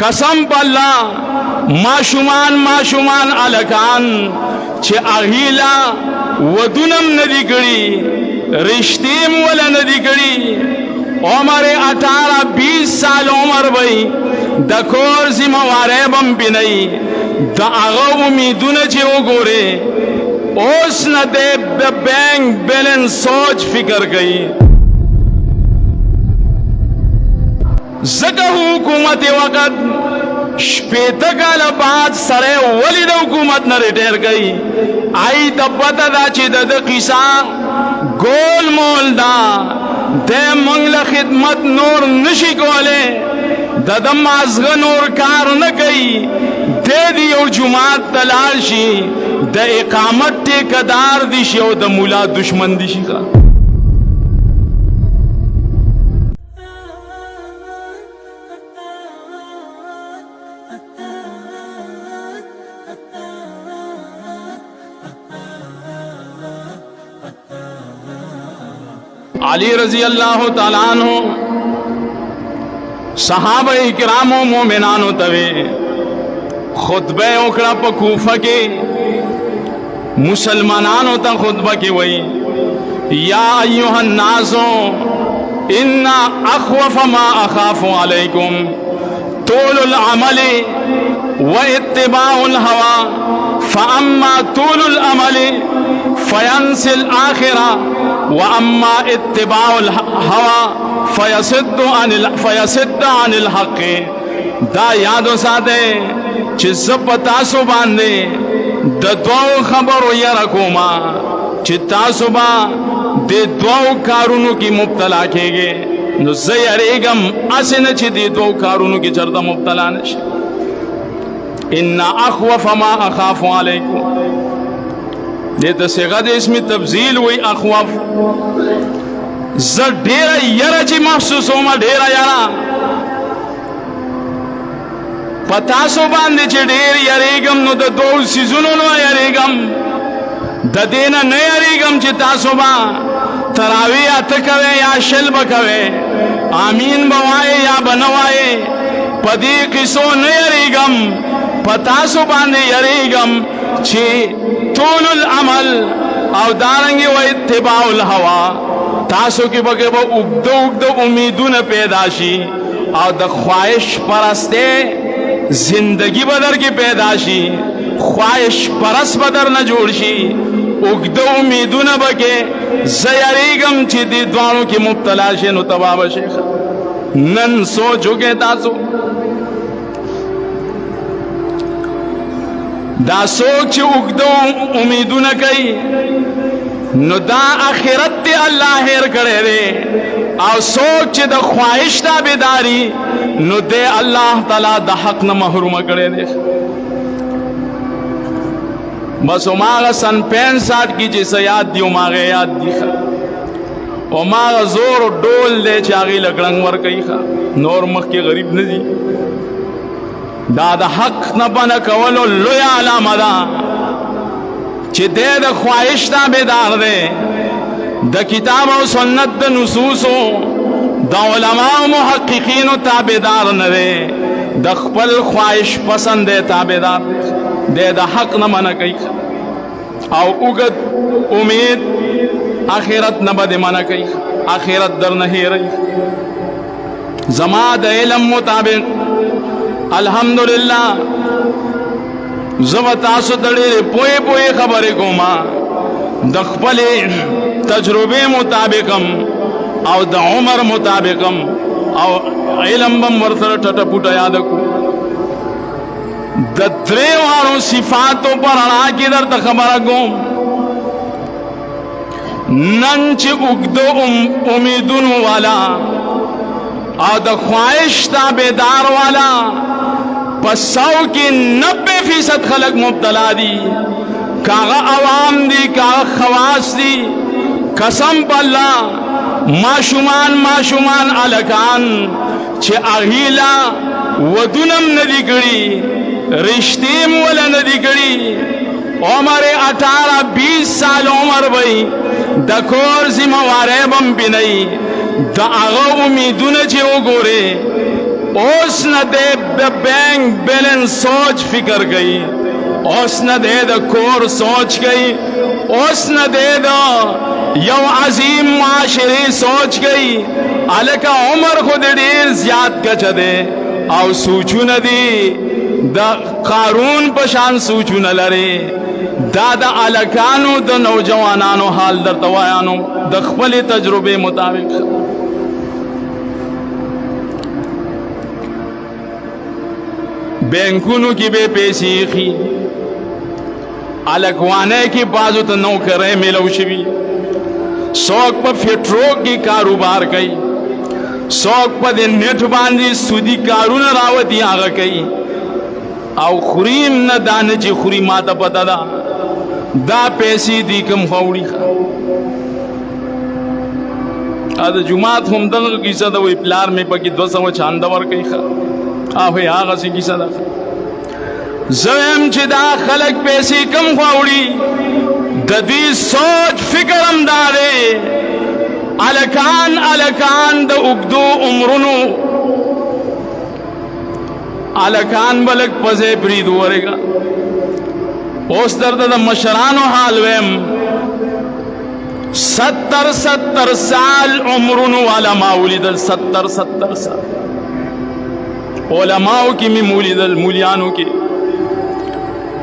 कसम पल्ला माशुमान अलकान चे अहिला वदुनम नदी कड़ी रिश्तेम वाला नदी कड़ी उम्र 18-20 साल उम्र भाई दखोर जिम्मेवारे बम बिनई द आगो उम्मीदुन चे वो गोरे ओस न दे बैंक बैलेंस सोच फिकर गई जका हुकूमत वक़्त शपेता काल बाद सरे वली द हुकूमत न रिटायर गई आई तब्बता दा ची द किसा गोल मोल दा दे मंगला खिदमत नूर नशी कोले ददम माजग नूर कार न गई दे दी और जुमात तलाशी द इकामत ठेकेदार दिशी और द मुला दुश्मन दिशी का अली रजी अल्लाह ताला अन्हु सहाबा इकरामो मोमिनानो तवे खुतबे ओकड़ा प कूफा के मुसलमानानो ता खुतबा के वही या अय्युहन नासो इन्ना अखवफ मा अखाफु अलैकुम तूलुल अमली व इत्तिबाउल हवा फअम्मा तूलुल अमली फयंसिल आखिरा व अम्मा इत्तिबाउल हवा फयसिद्द अनिल हक़ दा यादो साथे चिज़ पतासो बांधे द द्वाओ खबरो यरकोमा चित्तासुबा दे द्वाओ कारुनु की मुब्तला केगे नो ज़यरेगम असिन छि दे द्वाओ कारुनु की चरदा मुब्तला नश इन्ना अखवफ मा अखाफु अलैकुम दे तसेगद इसमें तब्जील हुई अखवफ ज ढेरा यरा ची महसूस होमा ढेरा यारा पतासो बांधे चे ढेर यरेगम नो द दो सीजुनो नो यरेगम द देना न यरेगम चे तासोबा तरावी अतकवे या शल बकवे आमीन बवाए या बनवाए पदी किसो न यरेगम पतासो बांधे यरेगम चे तूलुल अमल और दारंगे व इत्तिबाउल हवा तासो के बगे वो उगदो उम्मीदुन पैदाशी और द ख्वाहिश परस्ते जिंदगी बदर की पैदाशी ख्वाहिश परस बदर न जोड़शी उगदो उम्मीदु न बके जयरीगम चिदी द्वारों की मुब्तला शे नु तबाब शेख नन सो झुके तासो दासोक चे उगदो उम्मीदु न कई नु दा आखिरत ते अल्लाह हेर करे रे और सोच चे द ख्वाहिश ता बेदारी नु दे अल्लाह ताला द हक न महरूम करे दे बस उमागा सन 65 की जैसे याद दी उमागे याद दी खा उमागा जोर डोल दे चागी लगड़ंग वर कई खा नोर मख के गरीब न दी दादा हक न बन कवलो लोया अलामदा चे दे द ख्वाहिश ता बेदार दे द किताब और सुन्नत द नुसूसो द उलमा और मुहक्किकीन ताबेदार न दे द खपल ख्वाहिश पसंद दे ताबेदार दे द हक न मन कई और उगद उम्मीद आखिरत न बदे मन कई आखिरत दर नहीं रही जमा द इल्म मुताबिक अल्हम्दुलिल्लाह जबतासो दड़े पोए पोए खबरे को माँ द खपले तजुर्बे मुताबिकम और द उमर मुताबिकम और इल्म बम वरसर टटपुट याद को दत्रे वालों सिफातों पर अड़ा की दर तखबर गो नंच उगदो उम्मीदुन वाला और द ख्वाहिश ताबेदार वाला पसाव की 90% खलक मुब्तला दी कागा अवाम दी कागा खवास दी कसम पल्ला माशुमान अलकान चे अहिला वदुनम नदी गड़ी रिश्तेम वाला नदी गड़ी उम्र 18-20 साल उम्र भाई दखोर जिम्मेवारे बम बिनई द आगो उम्मीदुन चे वो गोरे اوس نه د بینک بیلنس سوچ فکر گئی، اوس نه د کور سوچ گئی، اوس نه د یو عظیم معاشري سوچ گئی. الکه عمر خو د ډیر زیات کچ دی او سوچونه دي د قارون په شان سوچونه لري. دا د الکانو د نوجوانانو حال درته وایانو د خپل تجربه مطابق. بینکونو کی بے پیسې خي، الکوانه کی بازو ته نوکرې ملو شوي، څوک په فټرو کې کاروبار کوي، څوک په د نیټ باندې سودی کارونه راوتی هغه کوي او خوریم نه دانه چې خوري ماته پته ده دا پیسې دی کوم خوړي. ا د جمعات هم دغه کیسه د وی پلار مې پکې 200 چاند ور کوي هغه هغه څه کیسه ده. زم چې دا خلک پیسې کم خوړي د دې سوچ فکر هم داري الکان د اوږدو عمرونو الکان بلک پځې برید ورګا. اوس درته د مشرانو حال ویم 70 سال عمرونو علماء ولیدل، 70 سال علماء کی می مولیدل، مولیانو کی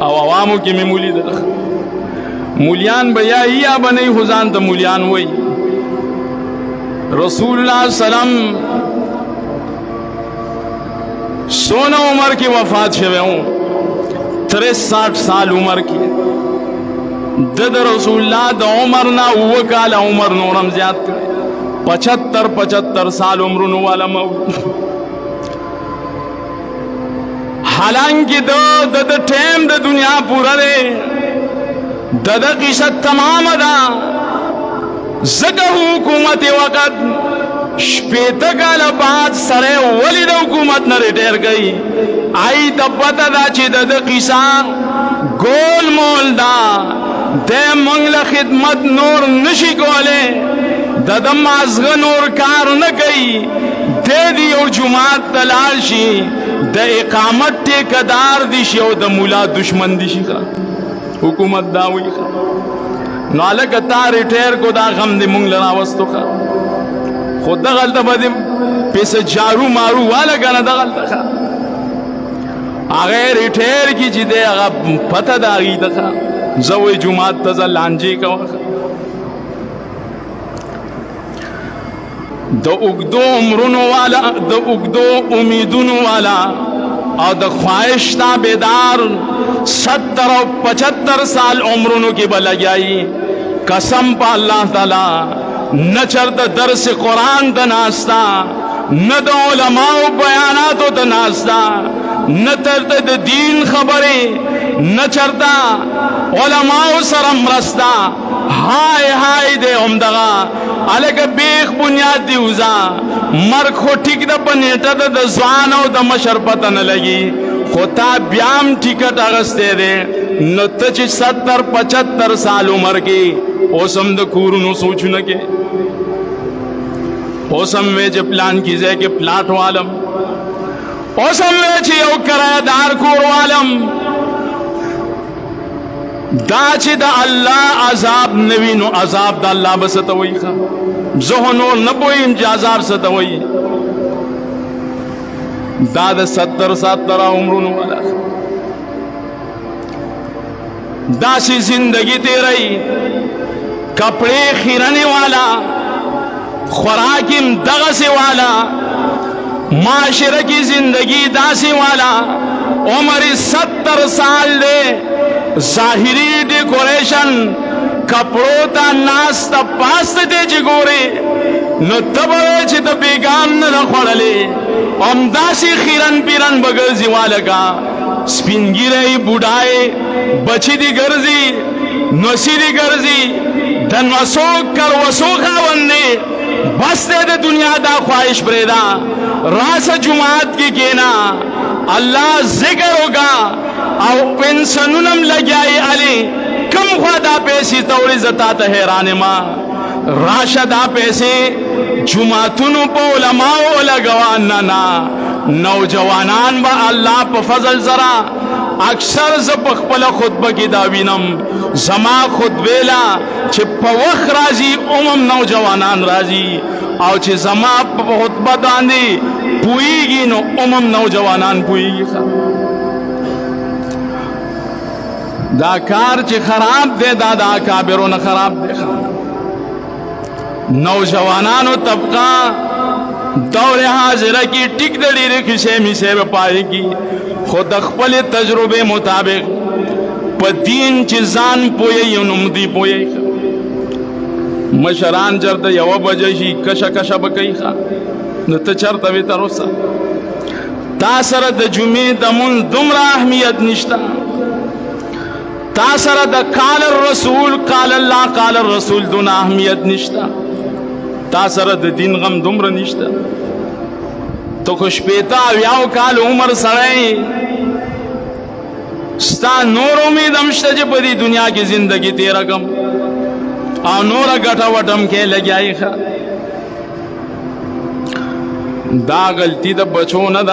او عوامو کی می مولیدل. مولیان بیا یا بنی حزان ته مولیان وای. رسول الله سلام سونا عمر کی وفات شوه ہوں 63 سال عمر کی. د رسول الله د عمر نا او کال عمر نورم زیات کړ 75 سال عمر نو والا مو. حالانکہ د ټیم د دنیا پورا ده د قصه تمام ده. زکه حکومت وقت شپیته کال بعد سره ولی د حکومت نه ریټیر گئی آئی د پته دا چې د قصه گول مول دا د منګله خدمت نور نشي کوله د مازغه نور کار نه کوي د دی او جماعت دلال شي د اقامت ټیکدار دي شي او د مولا دشمن دي شي. حکومت دا وی نو الک تا ریټیر کو دا غم دې مونږ لرا واستو خود غلطه بده پیسې جارو مارو والا کنه دا غلطه هغه ریټیر کی چې دې هغه پته دا غي ده زوی جمعات ته لانجی کا د اوږدو عمرونو والا د اوږدو امیدونو والا او د خواهش تابعدار 70 او 75 سال عمرونو کې بلګیاي. قسم په الله تعالی نه چرته درس قرآن ته ناستا، نه د علماء بیاناتو ته ناستا، نه چرته د دین خبره، نه چرته علماء سره مرستا. هاي دې همدغه الګ بیخ بنیاد دی وزا مرګ خو ټیک د پنیټه د ځوان او د مشر پته نه لګي خو تا بیام ټیکټ اغسته دې نو ته چې 70-75 سال عمر کې اوسم د کورونو سوچونه کې اوسم وې چې پلان کیږي کې پلاټ والم اوسم وې چې یو کرایدار کور والم دا چې د الله عذاب نوی نو عذاب د الله بستوي زهنو نه پویم چې عذاب ستوي دا د 70 عمرونو والا دا سی زندگی تیرئی کپڑے خیرنے والا خوراکیم دغسی والا معاشرہ کی زندگی داسی والا عمر 70 سال دے ظاہری ڈیکوریشن کپڑوں تا ناستا پاست دے چی گورے نو تبوے چی تا بیگام نہ خوڑلے امداسی خیرن پیرن بگرزی والگا سپینگی رہی بوڑھائے بچی دی گرزی نوسی دی گرزی دن وسو کر وسو خاوندے بس دے دے دنیا دا خواہش بریدا راس جماعت کی کینا اللہ ذکر ہوگا او پنسنونم لگیائی علی کم خواہ دا پیسی توڑی زتا تا حیران ما راشا دا پیسی جماعتونو پا علماء لگوان نا नौजवानान बा अल्लाह पे फजल जरा अक्सर ज पखपल खुतबा की दाविनम जमा खुतबेला चे पवख राजी नौजवानान राजी और चे जमा खुतबा दांदी पुईगी नो नौजवानान पुईगी दाकार चे खराब दे दादा काबिरों न खराब दे नौजवानानो तबका दौरे हाजिरा की टिक दड़ी रखी से मिसे पाएगी खुद अखपल तजुर्बे मुताबिक पदीन चिजान पोये नुमदी पोये मशरान जर्द यव बजशी कशा कशा बकई खा न तचर तवे तरोसा तासर द जुमे दमुन दुमरा अहमियत निश्ता तासर द काल रसूल काल अल्लाह काल रसूल दुना अहमियत निश्ता तासर द दिन गम दुमर निश्ता तो खुशपेता व्याव काल उमर सड़े स्ता नूर उम्मीद अमश्ता जे पदी दुनिया की जिंदगी तेरा गम आ नूर गठा वटम के लग्याई खा दा गलती द बचो न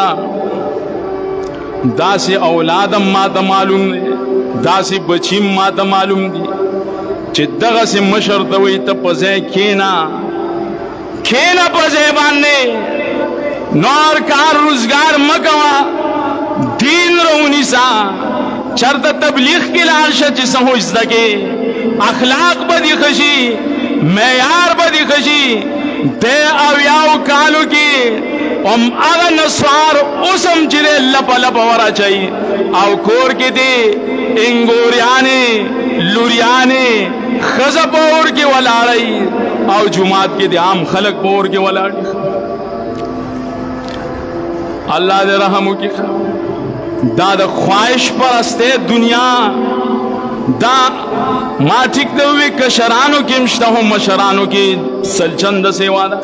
दा से औलादम माता मालूम ने दा से बचीम माता मालूम दी चिद्दगा से मशर दवई तब पजे खेना खेना पजे बांधने नौर कार रोजगार मकवा दीन रोनी सा चरत तबलीग की लालशा जिसम हो इस दके अखलाक बदी खशी मैार बदी खशी दे अव्याव कालू की अगर नस्वार उसम चिरे लप लप वरा चाहिए आव कोर के दे इंगोरियाने लुरियाने खजपोर के वलाड़ई आव जुमात के दे आम खलक पोर के वलाड़ी अल्लाह दे रहमु की दाद ख्वाहिश पर अस्ते दुनिया दा माठिक दे हुए कशरानों की मशरानों की सलचंद से वादा